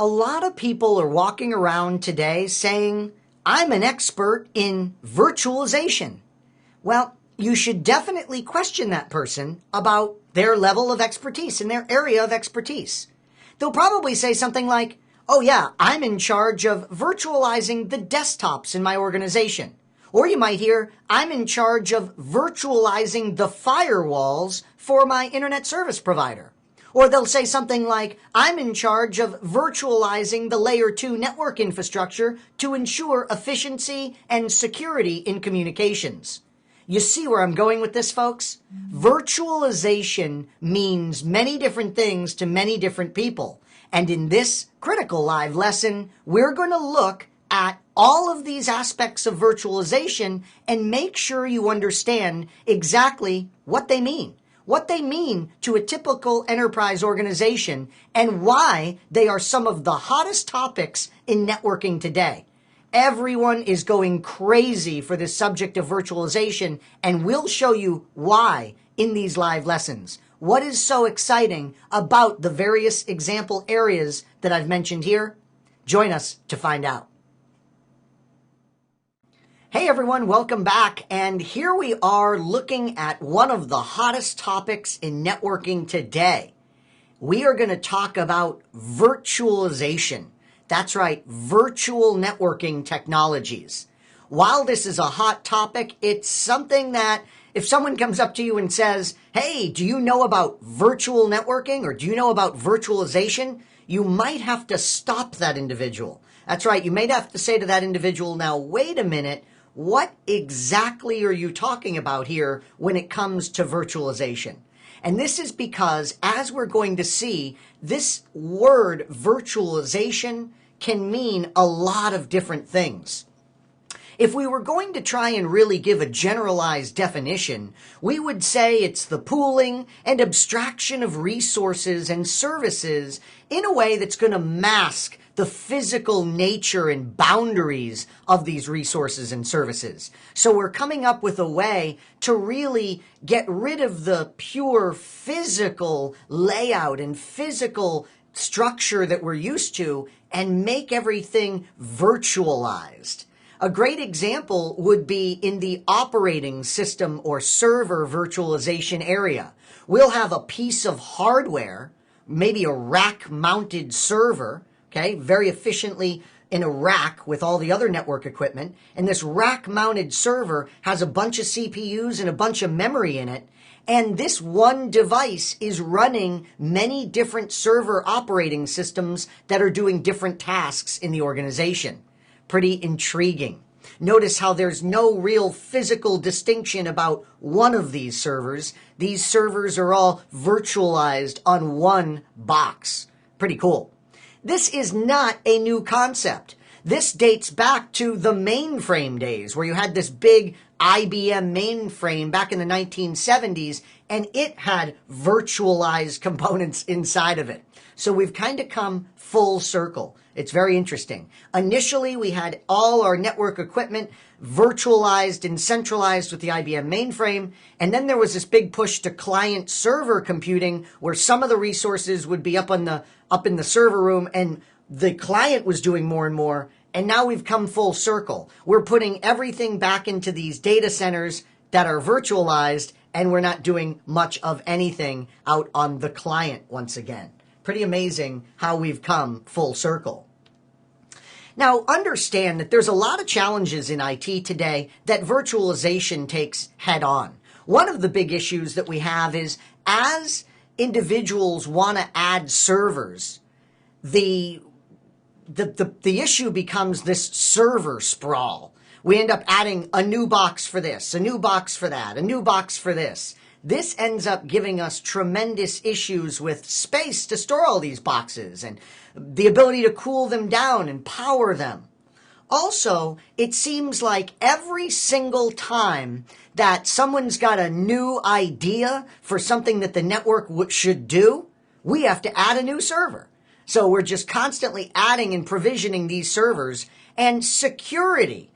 A lot of people are walking around today saying, I'm an expert in virtualization. Well, you should definitely question that person about their level of expertise in their area of expertise. They'll probably say something like, oh yeah, I'm in charge of virtualizing the desktops in my organization. Or you might hear, I'm in charge of virtualizing the firewalls for my internet service provider. Or they'll say something like, I'm in charge of virtualizing the layer 2 network infrastructure to ensure efficiency and security in communications. You see where I'm going with this, folks? Virtualization means many different things to many different people. And in this critical live lesson, we're going to look at all of these aspects of virtualization and make sure you understand exactly what they mean to a typical enterprise organization, and why they are some of the hottest topics in networking today. Everyone is going crazy for this subject of virtualization, and we'll show you why in these live lessons. What is so exciting about the various example areas that I've mentioned here? Join us to find out. Hey everyone, welcome back, and here we are looking at one of the hottest topics in networking today. We are going to talk about virtualization. That's right, virtual networking technologies. While this is a hot topic, it's something that if someone comes up to you and says, hey, do you know about virtual networking or do you know about virtualization? You might have to stop that individual. That's right, you may have to say to that individual, now wait a minute, what exactly are you talking about here when it comes to virtualization? And this is because, as we're going to see, this word virtualization can mean a lot of different things. If we were going to try and really give a generalized definition, we would say it's the pooling and abstraction of resources and services in a way that's going to mask the physical nature and boundaries of these resources and services. So we're coming up with a way to really get rid of the pure physical layout and physical structure that we're used to and make everything virtualized. A great example would be in the operating system or server virtualization area. We'll have a piece of hardware, maybe a rack-mounted server, okay, very efficiently in a rack with all the other network equipment. And this rack-mounted server has a bunch of CPUs and a bunch of memory in it. And this one device is running many different server operating systems that are doing different tasks in the organization. Pretty intriguing. Notice how there's no real physical distinction about one of these servers. These servers are all virtualized on one box. Pretty cool. This is not a new concept. This dates back to the mainframe days, where you had this big IBM mainframe back in the 1970s, and it had virtualized components inside of it. So we've kind of come full circle. It's very interesting. Initially, we had all our network equipment virtualized and centralized with the IBM mainframe, and then there was this big push to client-server computing, where some of the resources would be up in the server room, and the client was doing more and more, and now we've come full circle. We're putting everything back into these data centers that are virtualized, and we're not doing much of anything out on the client once again. Pretty amazing how we've come full circle. Now, understand that there's a lot of challenges in IT today that virtualization takes head on. One of the big issues that we have is, as individuals want to add servers, the issue becomes this server sprawl. We end up adding a new box for this, a new box for that, a new box for this. This ends up giving us tremendous issues with space to store all these boxes and the ability to cool them down and power them. Also, it seems like every single time that someone's got a new idea for something that the network should do, we have to add a new server. So we're just constantly adding and provisioning these servers, and security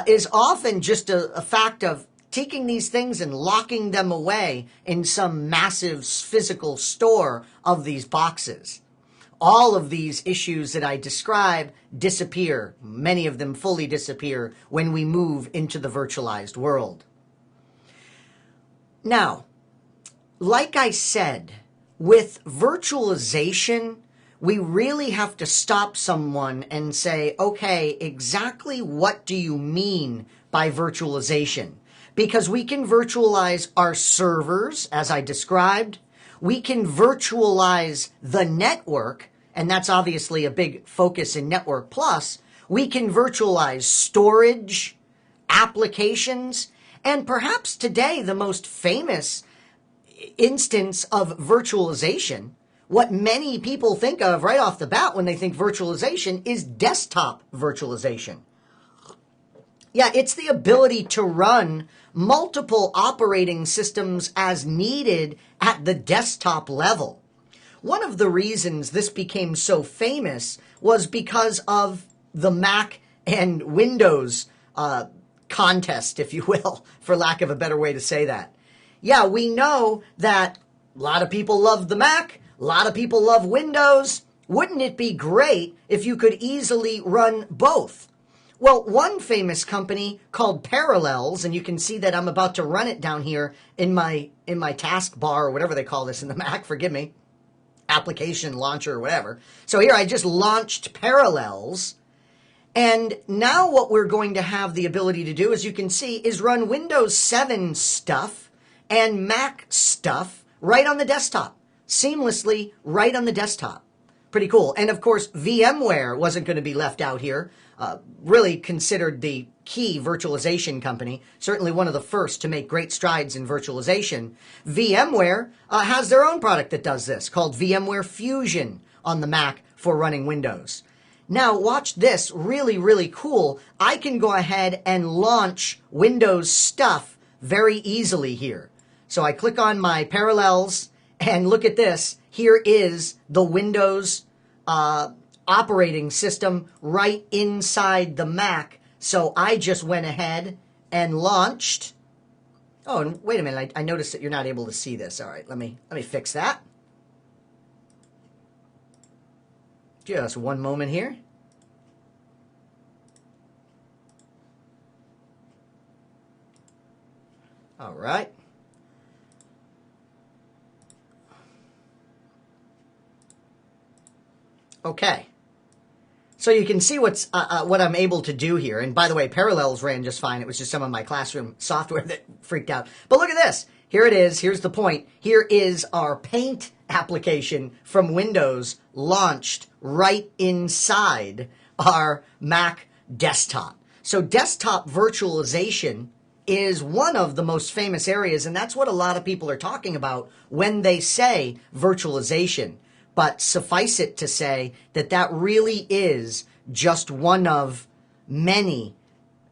is often just a fact of taking these things and locking them away in some massive physical store of these boxes. all of these issues that I describe disappear. Many of them fully disappear when we move into the virtualized world. Now, like I said, with virtualization, we really have to stop someone and say, okay, exactly what do you mean by virtualization? Because we can virtualize our servers, as I described. We can virtualize the network, and that's obviously a big focus in Network Plus. We can virtualize storage, applications, and perhaps today the most famous instance of virtualization, what many people think of right off the bat when they think virtualization, is desktop virtualization. Yeah, it's the ability to run multiple operating systems as needed at the desktop level. One of the reasons this became so famous was because of the Mac and Windows contest, if you will, for lack of a better way to say that. Yeah, we know that a lot of people love the Mac, a lot of people love Windows. Wouldn't it be great if you could easily run both? Well, one famous company called Parallels, and you can see that I'm about to run it down here in my taskbar or whatever they call this in the Mac, forgive me, application launcher or whatever. So here I just launched Parallels, and now what we're going to have the ability to do, as you can see, is run Windows 7 stuff and Mac stuff right on the desktop, seamlessly right on the desktop. Pretty cool. And of course, VMware wasn't going to be left out here. Really considered the key virtualization company, certainly one of the first to make great strides in virtualization. VMware has their own product that does this, called VMware Fusion on the Mac for running Windows. Now watch this, really, really cool. I can go ahead and launch Windows stuff very easily here. So I click on my Parallels and look at this. Here is the Windows operating system right inside the Mac. So I just went ahead and launched. Oh, and wait a minute. I noticed that you're not able to see this. All right, let me fix that. Just one moment here. All right. Okay. So you can see what I'm able to do here. And by the way, Parallels ran just fine. It was just some of my classroom software that freaked out. But look at this. Here it is. Here's the point. Here is our Paint application from Windows launched right inside our Mac desktop. So desktop virtualization is one of the most famous areas, and that's what a lot of people are talking about when they say virtualization. But suffice it to say that that really is just one of many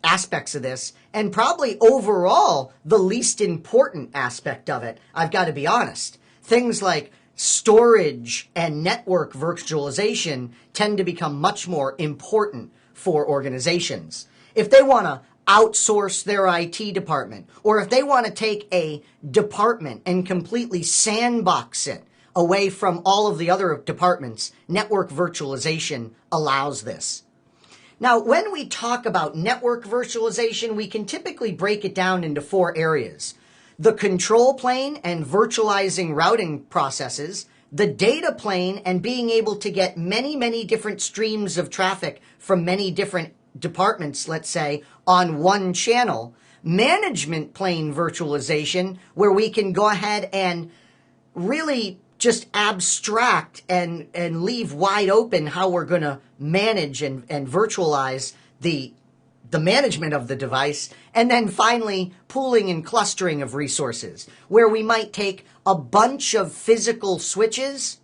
aspects of this, and probably overall the least important aspect of it, I've got to be honest. Things like storage and network virtualization tend to become much more important for organizations. If they want to outsource their IT department, or if they want to take a department and completely sandbox it away from all of the other departments, network virtualization allows this. Now, when we talk about network virtualization, we can typically break it down into four areas: the control plane and virtualizing routing processes, the data plane and being able to get many, many different streams of traffic from many different departments, let's say, on one channel, management plane virtualization, where we can go ahead and really just abstract and leave wide open how we're going to manage and virtualize the management of the device. And then finally, pooling and clustering of resources, where we might take a bunch of physical switches,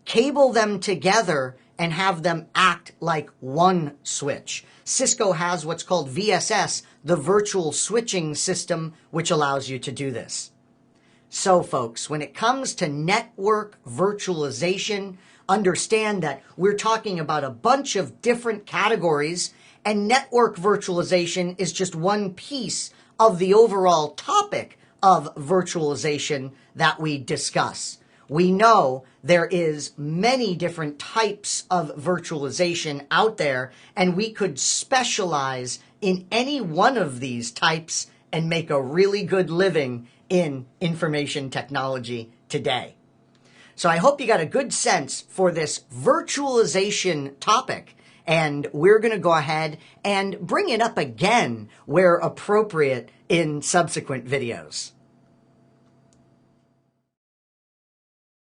cable them together, and have them act like one switch. Cisco has what's called VSS, the virtual switching system, which allows you to do this. So folks, when it comes to network virtualization, understand that we're talking about a bunch of different categories, and network virtualization is just one piece of the overall topic of virtualization that we discuss. We know there is many different types of virtualization out there, and we could specialize in any one of these types and make a really good living in information technology today. So I hope you got a good sense for this virtualization topic, and we're going to go ahead and bring it up again where appropriate in subsequent videos.